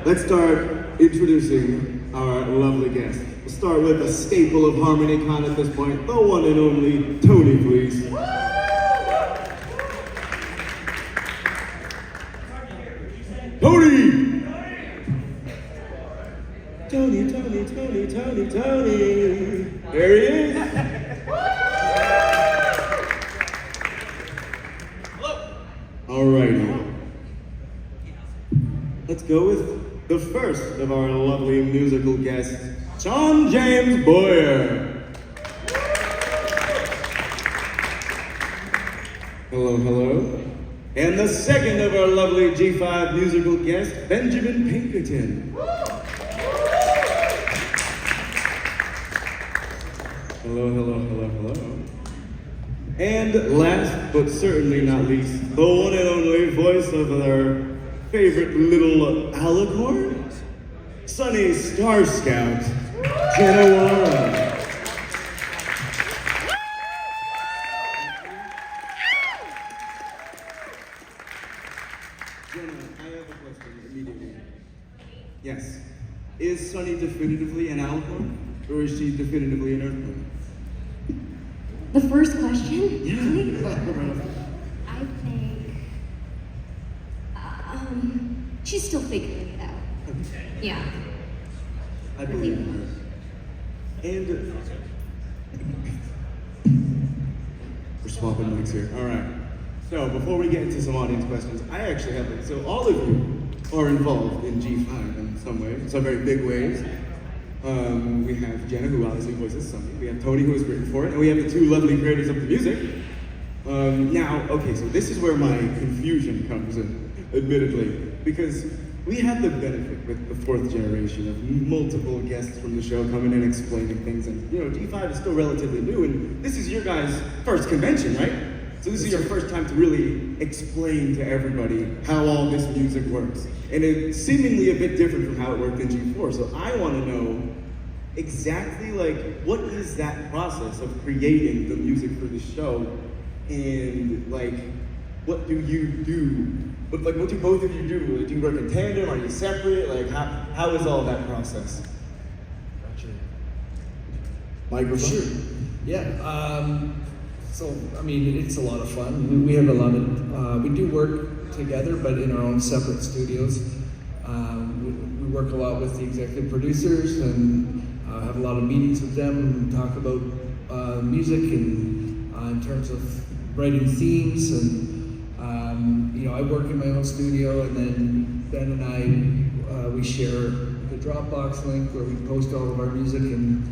let's start introducing our lovely guest. We'll start with a staple of Harmonycon at this point, the one and only Tony, please. Tony! Tony, Tony, Tony, Tony, Tony. There he is. Hello. All right. Let's go with the first of our lovely musical guests, Sean James Boyer. Hello, hello. And the second of our lovely G5 musical guests, Benjamin Pinkerton. Hello, hello, hello, hello. And last but certainly not least, the one and only voice of our favorite little alicorn, Sunny Star Scout, Jenna. Jenna, I have a question immediately. Yes. Is Sunny definitively an alicorn, or is she definitively an earthworm? The first question? Yeah. I think, she's still figuring it out. Yeah. I believe her. And we're swapping mics here. All right. So before we get into some audience questions, I actually have it. So all of you are involved in G5 in some way, in some very big ways. We have Jenna, who obviously voices something. We have Tony, who has written for it, and we have the two lovely creators of the music. Now, okay, so this is where my confusion comes in, admittedly, because we have the benefit with the fourth generation of multiple guests from the show coming in explaining things, and you know, G5 is still relatively new, and this is your guys' first convention, right? So this is your first time to really explain to everybody how all this music works. And it's seemingly a bit different from how it worked in G4. So I want to know exactly like, what is that process of creating the music for the show? And like, what do you do? What do both of you do? Do you work in tandem? Are you separate? Like, how is all that process? Gotcha. Microphone? Sure. Yeah. So, I mean, it's a lot of fun. We have a lot of, we do work together, but in our own separate studios. We work a lot with the executive producers and have a lot of meetings with them and talk about music and in terms of writing themes. And, you know, I work in my own studio, and then Ben and I, we share the Dropbox link where we post all of our music, and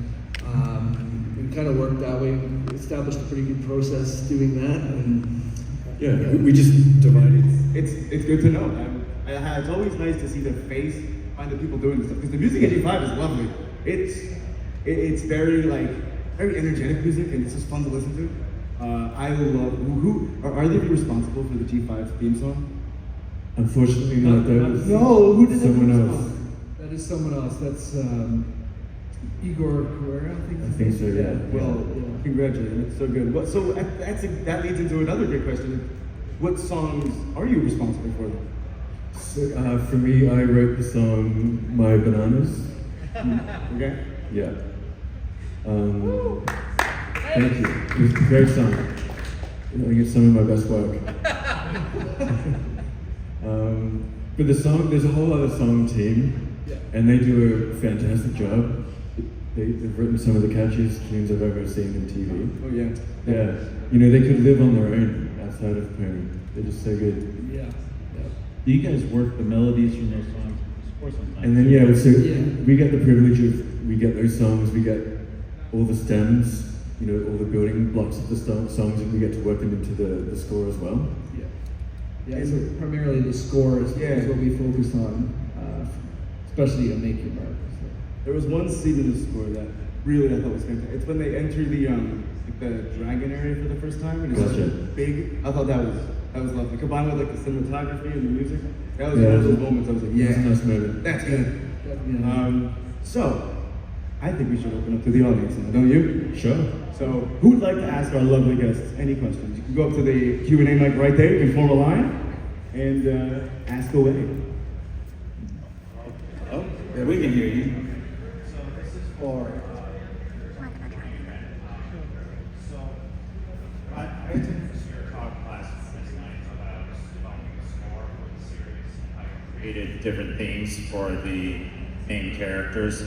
we kind of work that way. We established a pretty good process doing that, and yeah, we just divided. It's good to know. It's always nice to see the face behind the people doing this stuff, because the music at G5 is lovely. It's very very energetic music, and it's just fun to listen to. I love are they responsible for the G5 theme song? Unfortunately not. That was who did someone else. that is someone else. That's Igor Carrera, I think so, yeah. Well, congratulations, it's so good. That leads into another great question. What songs are you responsible for? So, for me, I wrote the song My Bananas. Okay. Yeah. Thank you. It was a great song. I think it's some of my best work. But the song, there's a whole other song team, and they do a fantastic job. They've written some of the catchiest tunes I've ever seen on TV. Oh yeah. Yeah. You know, they could live on their own outside of Pony. They're just so good. Yeah. Do you guys work the melodies from those songs for sometimes? And then we get the privilege of, we get those songs, we get all the stems, you know, all the building blocks of the songs, and we get to work them into the score as well. Yeah, so primarily the score is what we focus on, especially on Make Your Mark. So. There was one scene in the score that really I thought was fantastic. It's when they enter the dragon area for the first time, and it's Gotcha. big. I thought that was lovely. Combined with the cinematography and the music, that was one of those moments I was like, That's a nice moment. that's good. So, I think we should open up to the audience now, don't you? Sure. So, who would like to ask our lovely guests any questions? You can go up to the Q&A mic right there. You can form a line and ask away. Yeah, we can hear you. So this is for. So I attended your talk class last night about developing a score for the series and how you created different themes for the main characters,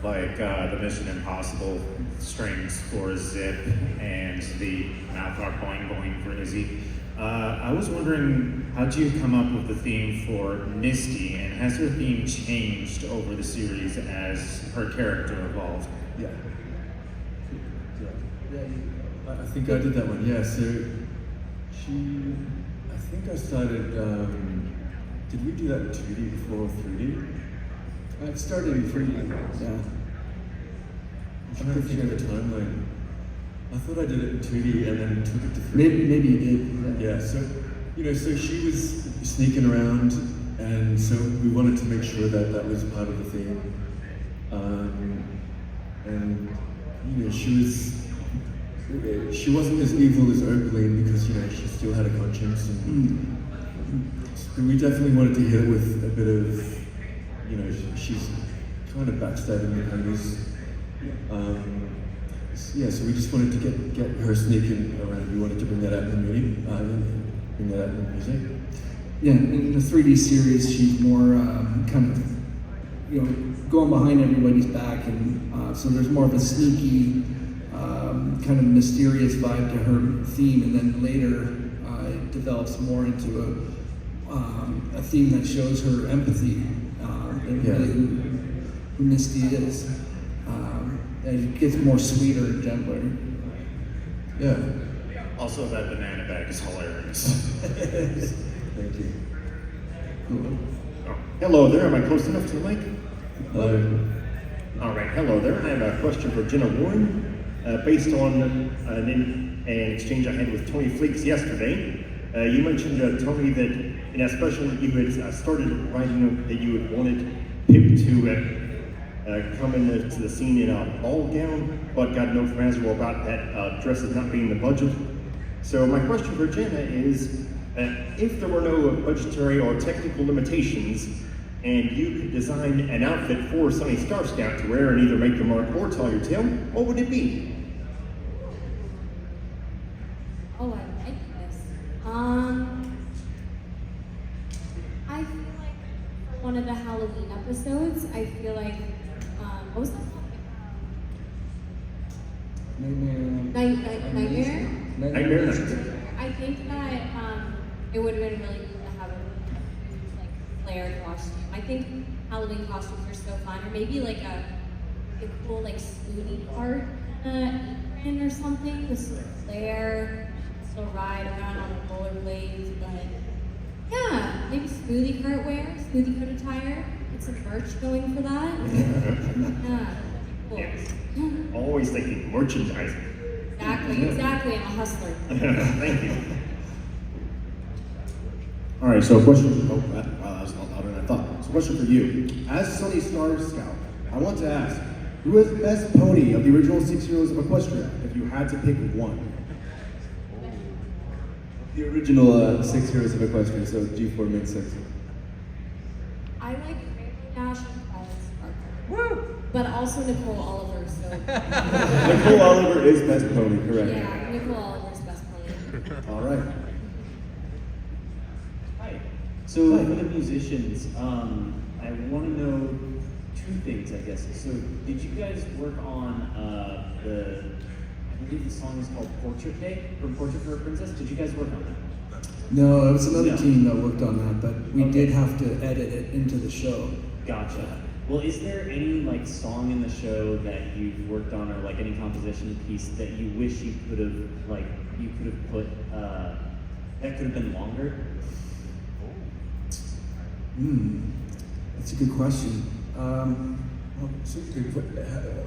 like the Mission Impossible strings for Zip and the mouth art boing boing for Izzy. I was wondering, how'd you come up with the theme for Misty, and has her theme changed over the series as her character evolved? Yeah. I think I did that one, yeah. So I think I started, did we do that in 2D before 3D? It started in 3D, yeah. I'm trying to think of the timeline. I thought I did it in 2D and then took it to 3D. Maybe you did. Yeah, so, so she was sneaking around, and so we wanted to make sure that that was part of the theme. And, she wasn't as evil as Opaline because, she still had a conscience. And so we definitely wanted to hit it with a bit of, she's kind of backstabbing the homies. Yeah, so we just wanted to get her sneaking around. We wanted to bring that out in the movie, bring that out in the music. Yeah, in the 3D series, she's more kind of, going behind everybody's back, and so there's more of a sneaky, kind of mysterious vibe to her theme, and then later it develops more into a theme that shows her empathy and really who Misty is. And it gets more sweeter and gentler. Yeah. Also, that banana bag is hilarious. Thank you. Cool. Oh, hello there, am I close enough to the mic? Hello. All right, hello there. I have a question for Jenna Warren, based on an exchange I had with Tony Fleeks yesterday. You mentioned, Tony, that in a special you had started writing that you had wanted Pip to come into the scene in a ball gown, but got no from Hasbro about that dresses not being the budget. So my question for Jenna is, if there were no budgetary or technical limitations, and you could design an outfit for Sunny Star Scout to wear and either make your mark or tell your tale, what would it be? Oh, I like this. I feel like for one of the Halloween episodes, I feel like, what was that called? Nightmare? Nightmare Night. I think that it would have been really cool to have a huge, like, flare costume. I think Halloween costumes are so fun, or maybe like a cool, like, smoothie cart apron or something with some flair, still ride around on the rollerblades, but yeah, maybe smoothie cart wear, smoothie cart attire. Get some merch going for that. Yeah, cool. Yes. Always thinking merchandising. Exactly. I'm a hustler. Thank you. All right, so a question. Oh, wow, that was a lot louder than I thought. So, a question for you. As Sunny Star Scout, I want to ask, who is the best pony of the original 6 Heroes of Equestria, if you had to pick one? The original 6 Heroes of Equestria, so G4 made 6. I like Rainbow Dash and Twilight Sparkle. Woo! But also Nicole Oliver, so. Nicole Oliver is best pony, correct. Yeah, Nicole Oliver's best pony. All right. Hi. So for the musicians, I want to know two things, I guess. So did you guys work on I believe the song is called Portrait Day, or Portrait for a Princess? Did you guys work on that? No, it was another No. team that worked on that, but we Okay. did have to edit it into the show. Gotcha. Well, is there any like song in the show that you've worked on, or like any composition piece that you wish you could have put that could have been longer? That's a good question. So you could put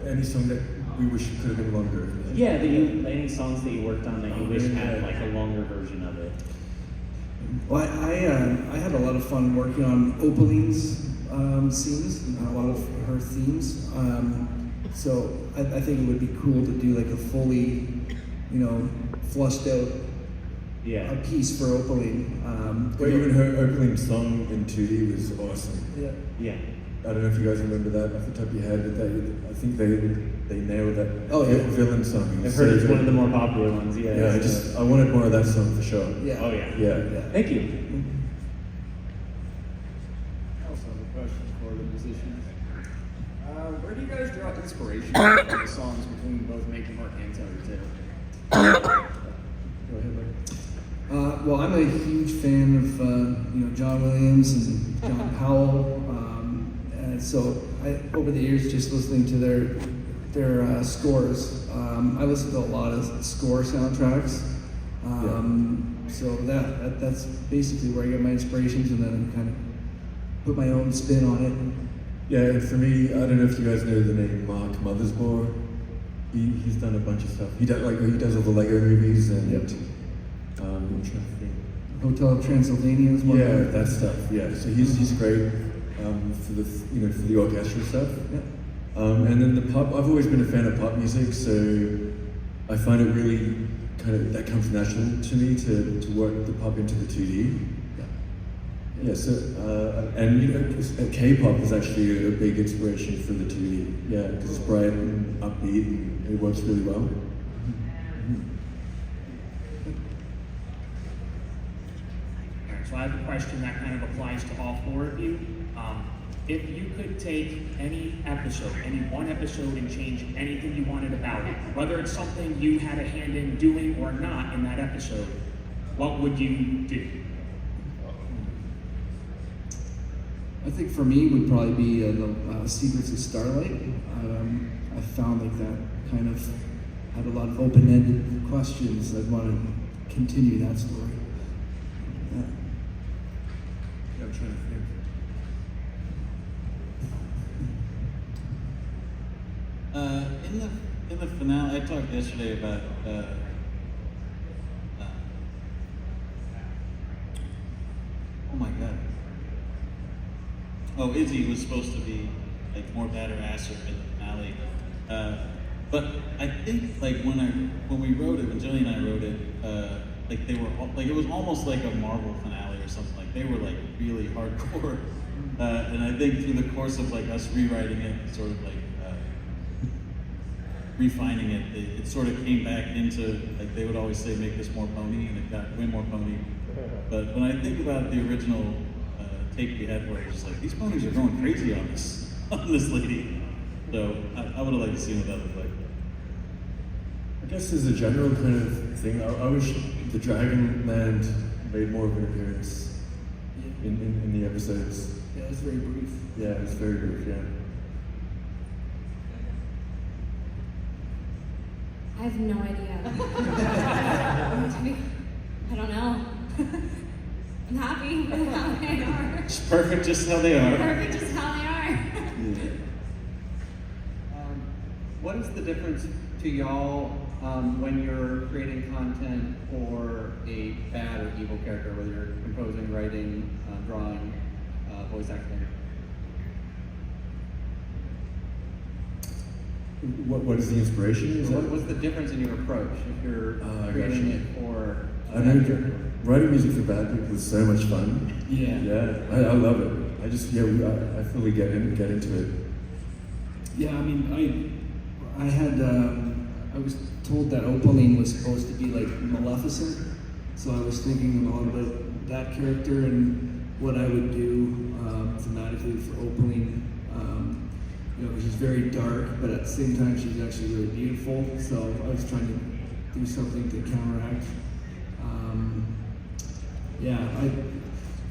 any song that we wish could have been longer. Yeah, any songs that you worked on that you wish had like a longer version of it. Well, I had a lot of fun working on Opaline's scenes, and a lot of her themes. So I think it would be cool to do like a fully, flushed out a piece for Opaline. But even her opening song in 2D was awesome. Yeah. Yeah. I don't know if you guys remember that off the top of your head, but I think they nailed that villain song. I've heard it's one of the more popular ones. Yeah. Yeah, I wanted more of that song for sure. Yeah. Oh yeah. Yeah. Thank you. I also have a question for the musicians. Where do you guys draw inspiration for the songs between both Make Your Mark and Tell Your Tale? Go ahead, Mike. Well, I'm a huge fan of John Williams and John Powell, and so over the years, just listening to their scores, I listen to a lot of score soundtracks. So that's basically where I get my inspirations, and then I kind of put my own spin on it. Yeah, and for me, I don't know if you guys know the name Mark Mothersbaugh. He's done a bunch of stuff. He does all the Lego movies and I'm trying to think. Hotel Transylvania is one. Yeah, that stuff. Yeah, so he's great for the orchestral stuff. Yeah. And then the pop. I've always been a fan of pop music, so I find it really that comes natural to me to work the pop into the 2D. Yeah, so, and K-pop is actually a big inspiration for the 2D, yeah, because it's bright and upbeat and it works really well. Alright, so I have a question that kind of applies to all four of you. If you could take any one episode and change anything you wanted about it, whether it's something you had a hand in doing or not in that episode, what would you do? I think for me would probably be the Secrets of Starlight. I found like that kind of had a lot of open-ended questions. I'd want to continue that story. Yeah. I'm trying to think. In the finale, I talked yesterday about oh my god. Oh, Izzy was supposed to be like more badasser in the finale, but I think like when we wrote it, when Jillian and I wrote it, like they were like it was almost like a Marvel finale or something. Like they were like really hardcore, and I think through the course of like us rewriting it, sort of like refining it, it sort of came back into like they would always say make this more pony, and it got way more pony. But when I think about the original tape we had, where it was just like these ponies are going crazy on this lady. So I would have liked to see what that looked like. I guess as a general kind of thing, I wish the Dragonland made more of an appearance in the episodes. Yeah, it was very brief. Yeah, it was very brief, yeah. I have no idea. I don't know. I'm happy with how they are. It's perfect just how they are. Perfect just how they are. Yeah. What is the difference to y'all when you're creating content for a bad or evil character, whether you're composing, writing, drawing, voice acting? What is the inspiration? Is that? What's the difference in your approach if you're I creating gotcha. it for I a know bad character? writing music for bad people is so much fun. Yeah. Yeah, I love it. I just I fully get into it. Yeah, I mean, I had I was told that Opaline was supposed to be like Maleficent, so I was thinking a lot about that character and what I would do thematically for Opaline. She's very dark, but at the same time, she's actually really beautiful. So I was trying to do something to counteract.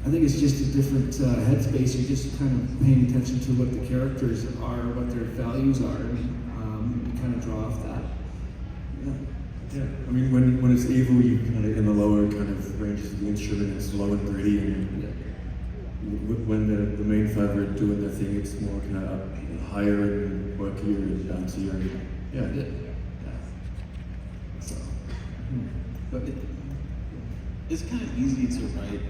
I think it's just a different headspace. You're just kind of paying attention to what the characters are, what their values are, and you kind of draw off that. Yeah, I mean, when it's evil, you kind of in the lower kind of ranges of the instrument, it's low and gritty, and when the main five are doing their thing, it's more kind of up higher and workier and bouncier. And, So, but It's kind of easy to write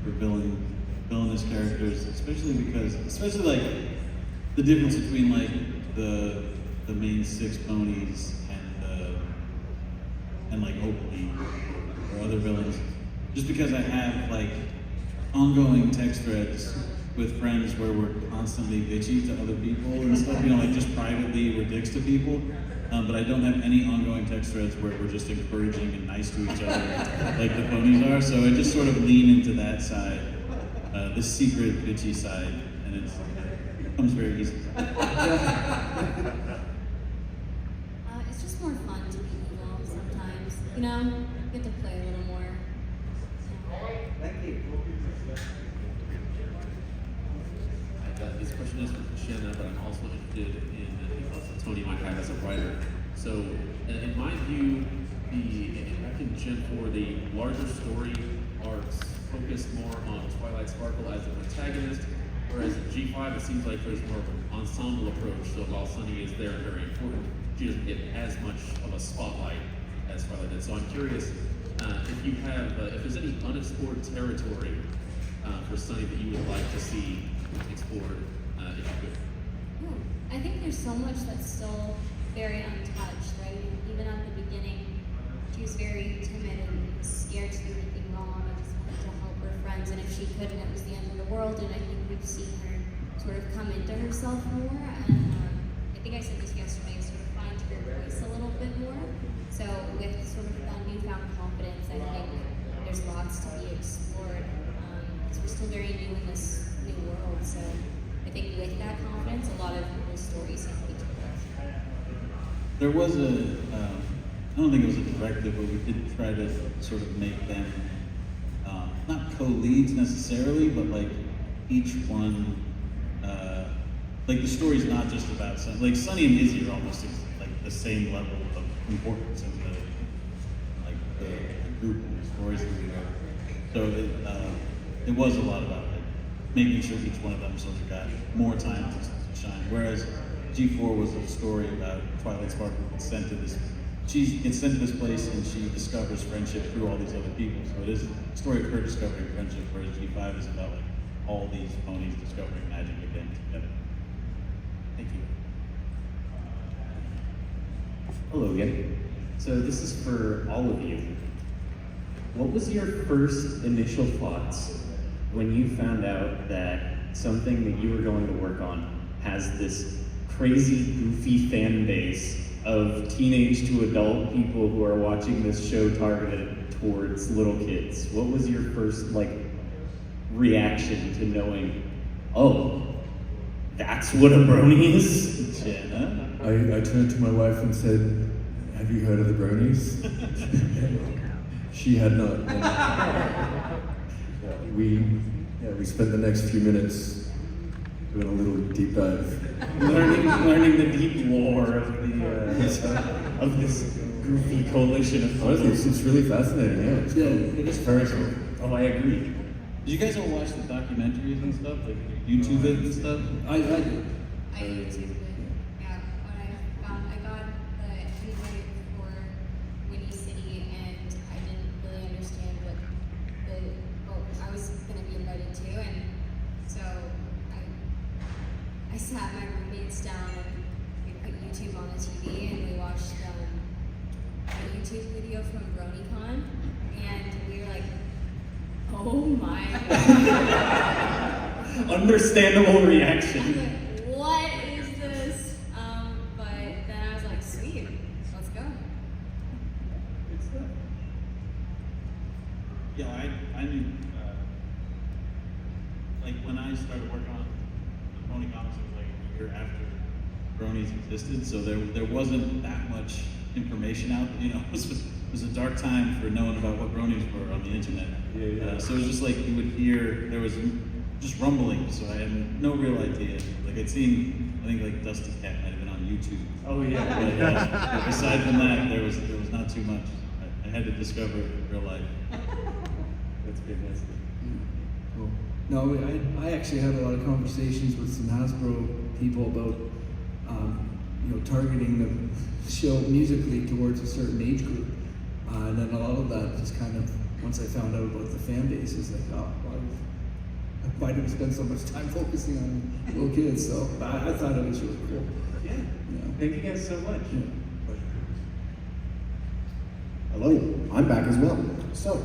for villainous characters, especially like the difference between like the main six ponies and like Oakley or other villains. Just because I have like ongoing text threads with friends where we're constantly bitchy to other people and stuff, you know, like just privately we're dicks to people. But I don't have any ongoing text threads where we're just encouraging and nice to each other like the ponies are. So I just sort of lean into that side, the secret bitchy side, and it comes very easy. It's just more fun to be evil sometimes. You know, you get to play a little more. Thank you. This question is for Shanna, but I'm also interested in Tony might have as a writer. So, in my view, back in Gen 4, the larger story arcs focused more on Twilight Sparkle as an protagonist, whereas in G5 it seems like there's more of an ensemble approach. So while Sunny is there and very important, she doesn't get as much of a spotlight as Twilight did. So I'm curious if you have, if there's any unexplored territory for Sunny that you would like to see explored, if you could. I think there's so much that's still very untouched, right? Even at the beginning, she was very timid and scared to do anything wrong and just wanted to help her friends. And if she couldn't, it was the end of the world. And I think we've seen her sort of come into herself more. And I think I said this yesterday, sort of find her voice a little bit more. So with sort of that newfound confidence, I think there's lots to be explored. Because we're still very new in this new world. So I think with that confidence, a lot of people's stories can be told. There was I don't think it was a directive, but we did try to sort of make them not co-leads necessarily, but like each one, like the story's not just about Sunny. Like Sunny and Izzy are almost like the same level of importance in the group and the stories that we wrote. So it was a lot about like making sure each one of them sort of got more time to shine. Whereas G4 was a story about Twilight Sparkle gets sent to this. She gets sent to this place and she discovers friendship through all these other people. So it is a story of her discovering friendship, whereas G5 is about like all these ponies discovering magic again together. Thank you. Hello again. So this is for all of you. What was your first initial thoughts when you found out that something that you were going to work on has this crazy, goofy fan base of teenage to adult people who are watching this show targeted towards little kids? What was your first reaction to knowing, oh, that's what a brony is? Jenna? I turned to my wife and said, "Have you heard of the bronies?" She had not. And we spent the next few minutes doing a little deep dive. learning the deep lore of this goofy coalition of Honestly, it's really fascinating. Yeah, it's cool. It is very cool. Oh, I agree. Did you guys all watch the documentaries and stuff? Like YouTube it and stuff? I do. I YouTube it. Yeah, I got the invite for Winnie City, and I didn't really understand what I was going to be invited to, and so I sat my roommates down and we put YouTube on the TV, and we watched a YouTube video from Harmonycon, and we were like, oh my god. Understandable I reaction. was like, what is this? But then I was like, sweet, let's go. Yeah, I knew, like when I started working on the Pony Comics, it was like a year after Bronies existed, so there wasn't that much information out. You know, it was a dark time for knowing about what Bronies were on the internet. So it was just like you would hear, there was just rumbling, so I had no real idea. Like I'd seen, I think like Dusty Cat might have been on YouTube. Oh yeah. But aside from that, there was not too much. I had to discover it in real life. That's fantastic. Cool. No, I actually had a lot of conversations with some Hasbro people about, targeting the show musically towards a certain age group. And then a lot of that just kind of, once I found out about the fan base, is like, oh, why do we spend so much time focusing on little kids? So I thought it was really cool. Yeah. Thank you guys so much. Hello, I'm back as well. So,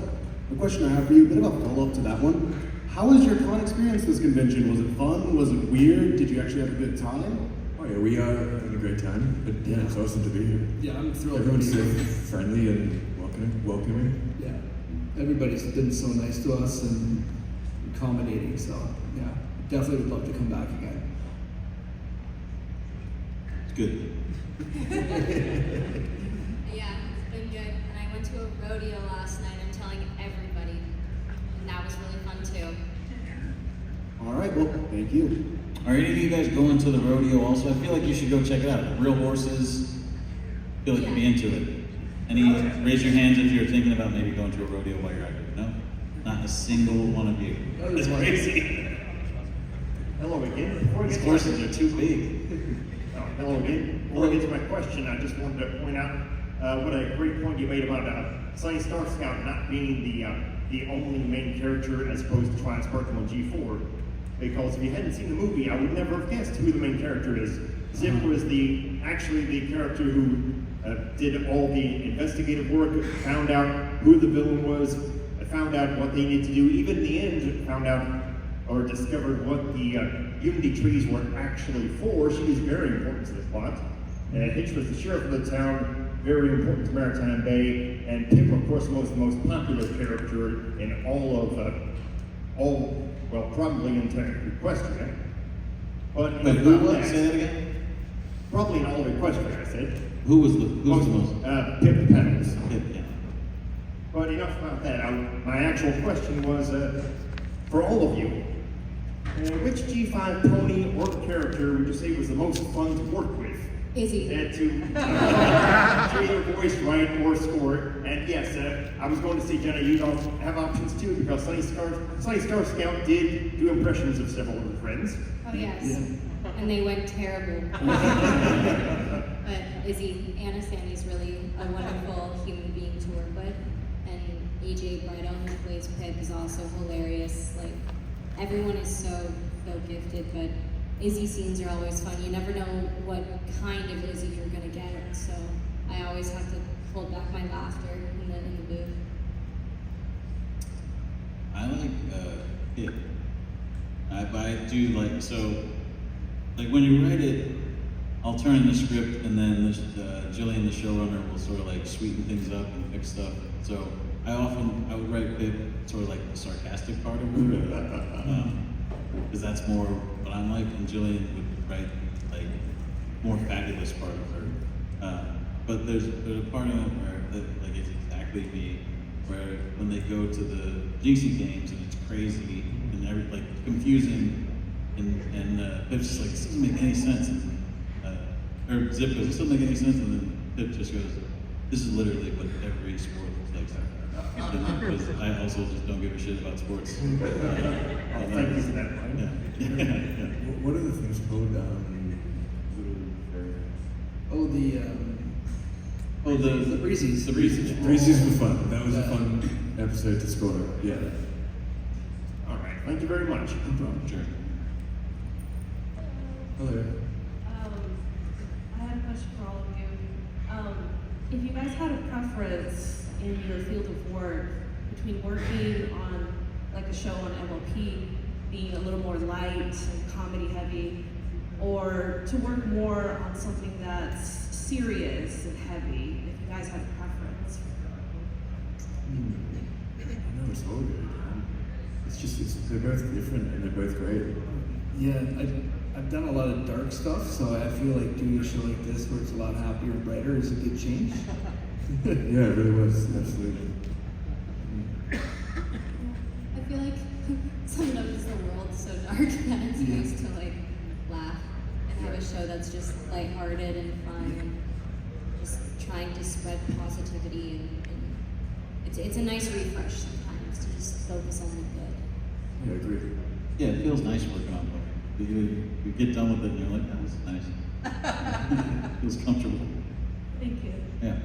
the question I have for you, a bit of a follow-up to that one. how was your con experience this convention? Was it fun? Was it weird? Did you actually have a good time? Oh yeah, we are having a great time. But yeah, it's awesome to be here. Yeah, I'm thrilled. Everyone's to be so here. friendly and welcoming. Yeah, everybody's been so nice to us and accommodating. So yeah, definitely would love to come back again. It's good. Yeah, it's been good. And I went to a rodeo last night. I'm telling everybody, and that was really fun too. All right, well, thank you. Are any of you guys going to the rodeo also? I feel like you should go check it out. Real horses. I feel like you'd be into it. Raise your hands if you're thinking about maybe going to a rodeo while you're out here. No? Not a single one of you. That's crazy. Hello again. Before we These get to horses are too big. Hello again. Before we get to my question, I just wanted to point out what a great point you made about Sunny Star Scout not being the only main character as opposed to Try Sparkle on G4. Because if you hadn't seen the movie, I would never have guessed who the main character is. Zip was actually the character who did all the investigative work, found out who the villain was, found out what they needed to do. Even in the end, found out or discovered what the Unity trees were actually for. She was very important to the plot. Hitch was the sheriff of the town, very important to Maritime Bay, and Pip, of course, was the most popular character in probably in Technical Equestria. But Wait, who was? Say that again? Probably in all of Equestria, I said. Who was the most? Pip the Petals. Pip, yeah. But enough about that. My actual question was, for all of you, which G5 pony or character would you say was the most fun to work with? Izzy. To either voice, write, or score. And yes, I was going to say, Jenna, you don't have options too, because Sunny Star Scout did do impressions of several of her friends. Oh yes. Yeah. And they went terrible. But Izzy, Anna Sandy's really a wonderful human being to work with. And AJ Brighto, who plays Pip, is also hilarious. Like, everyone is so gifted, but Izzy scenes are always fun. You never know what kind of Izzy you're gonna get, so I always have to hold back my laughter in the booth. I like Pip. But I do like, so, like when you write it, I'll turn in the script and then Jillian, the showrunner, will sort of like sweeten things up and fix stuff. So I would write Pip sort of like the sarcastic part of her, because that's more what I'm like, and Jillian would write like more fabulous part of her. But there's a part of it where like it's exactly me, where when they go to the GC games and it's crazy and like confusing, and Pip's just like, this doesn't make any sense. Or Zip goes, this doesn't make any sense, and then Pip just goes, this is literally what every sport looks like. Because I also just don't give a shit about sports. Thank you for that. Yeah. What are the things called? The Breezies. The Breezies. Breezies were fun. That was a fun episode to score. Yeah. All right. Thank you very much. No problem. Sure. Hello. I had a question for all of you. If you guys had a preference in your field of work between working on like a show on MOP being a little more light and comedy heavy, or to work more on something that's serious and heavy, if you guys had a preference. I know it's all good. They're both different and they're both great. Yeah, I've done a lot of dark stuff, so I feel like doing a show like this where it's a lot happier and brighter is a good change. Yeah, it really was, absolutely. I feel like sometimes the world's so dark that it's nice to like laugh and have a show that's just lighthearted and fun and just trying to spread positivity and it's a nice refresh sometimes to just focus on the good. Yeah, I agree. Yeah, it feels nice working on both. You get done with it and you're like, that was nice. Feels comfortable. Thank you. Yeah.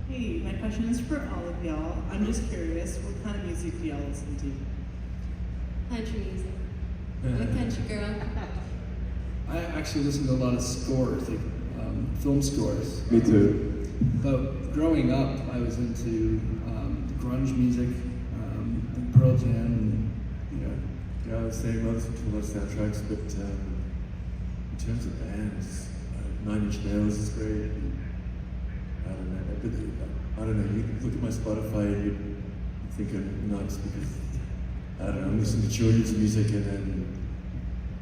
Hey, my question is for all of y'all. I'm just curious, what kind of music do y'all listen to? Country music. I'm a country girl. I actually listen to a lot of scores, like film scores. Me too. But growing up, I was into grunge music, Pearl Jam. Yeah, I was saying I listen to a lot of soundtracks, but in terms of bands, Nine Inch Nails is great. I don't know. I don't know. You can look at my Spotify and you think I'm nuts because I don't know. I'm listening to children's music and then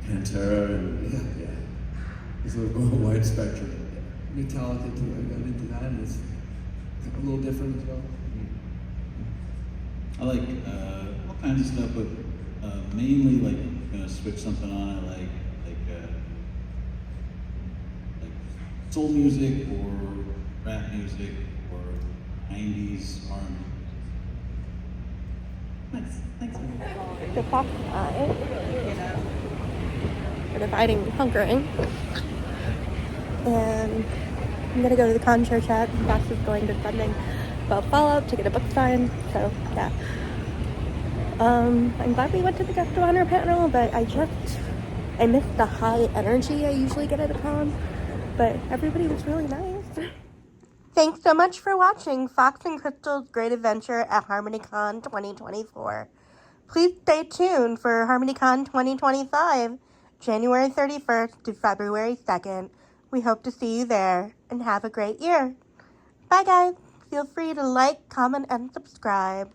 Pantera and yeah. It's a wide spectrum. Metallica too. I got into that, and it's a little different as well. I like all kinds of stuff, but mainly like gonna switch something on. I like soul music or rap music or 90s R&B. Nice. Thanks. The Phauxe and I are dividing and conquering. And I'm gonna go to the concert chat. Phauxe is going to something about Fallout to get a book signed. So yeah. I'm glad we went to the guest of honor panel, but I missed the high energy I usually get at a con. But everybody was really nice. Thanks so much for watching Phauxe and Krystal's Great Adventure at Harmonycon 2024. Please stay tuned for Harmonycon 2025, January 31st to February 2nd. We hope to see you there, and have a great year. Bye guys. Feel free to like, comment, and subscribe.